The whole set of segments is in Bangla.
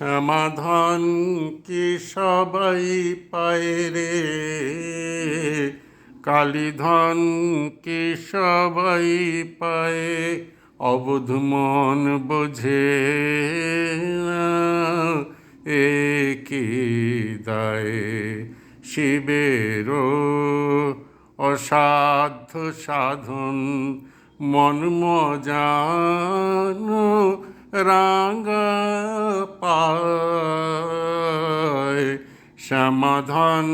সমাধান কি সবাই পায় রে, কালীধন কি সবাই পায়, অবুধ মন বোঝে না এ কি দায়। শিবেরও অসাধ্য সাধন মন মজানো রাঙা পায়, সমাধান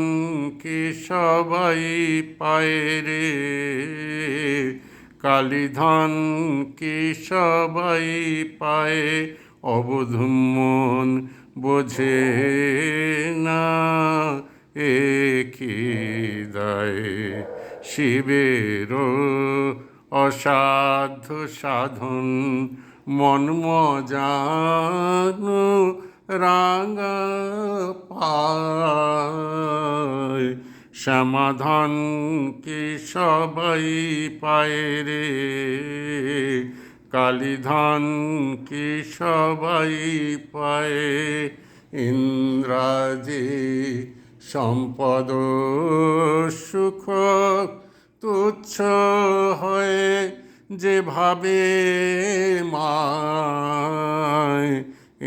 কি সবাই পায় রে, কালীধন কি সবাই পায়, অবুধ মন বোঝে না এ কি দায়। শিবেরও অসাধ্য সাধন মন মজানো রাঙা পায়, সমাধান কি সবাই পায় রে, কালীধন কি সবাই পায়। ইন্দ্রাজি সম্পদ সুখ তুচ্ছ হয়ে যেভাবে মায়,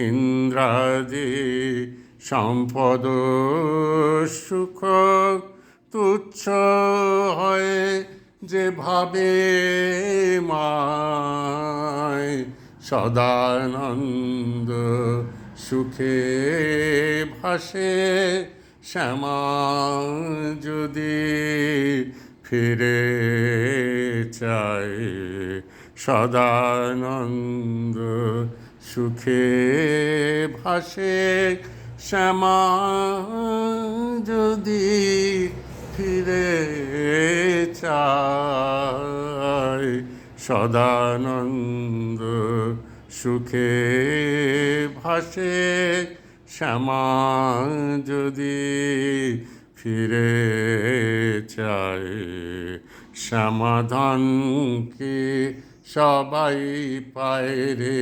ইন্দ্রাদি সম্পদ সুখ তুচ্ছ হয়ে যেভাবে মায়, সদানন্দ সুখে ভাসে শ্যামা যদি ফিরে চায়, সদানন্দ সুখে ভাসে শ্যামা যদি ফিরে চায়, সদানন্দ সুখে ভাসে শ্যামা যদি ফিরে চায়, সমাধান কি সবাই পায় রে,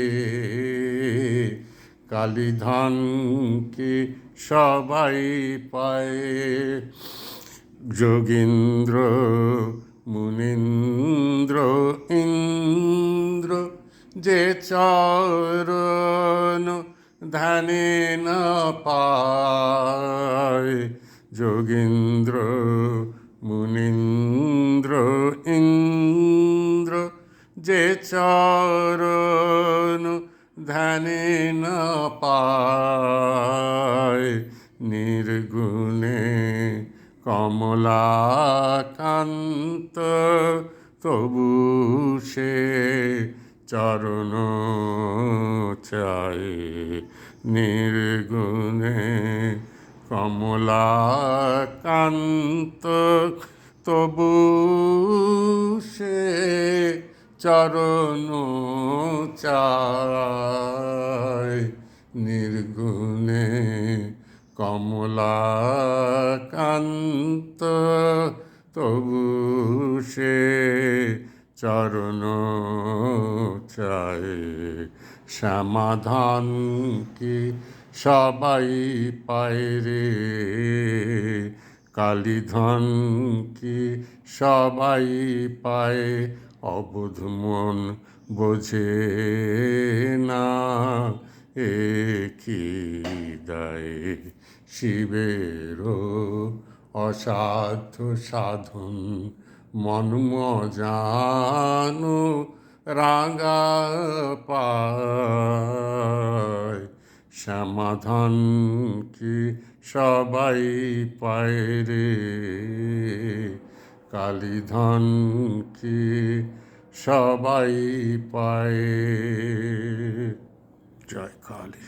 কালীধন কি সবাই পায়। যোগীন্দ্র মুনীন্দ্র ইন্দ্র যে চরণ ধ্যানে না পায়, যোগীন্দ্র মুনীন্দ্র ইন্দ্র যে চরণ ধ্যানে না পায়, নির্গুণে কমলাকান্ত তবু সে চরণ চায়, নির্গুণে কমলাকান্ত তবু সে চরণ চায়, নির্গুণে কমলাকান্ত তবু সে চরণ চায়, সমাধান কি সবাই পায় রে, কালীধন কি সবাই পায়, অবুধ মন বোঝে না এ কি দায়। শিবেরও অসাধ্য সাধন মন মজানো রাঙা পায়, সমাধান কি সবাই পায় রে, কালীধন কি সবাই পায়। জয় কালী।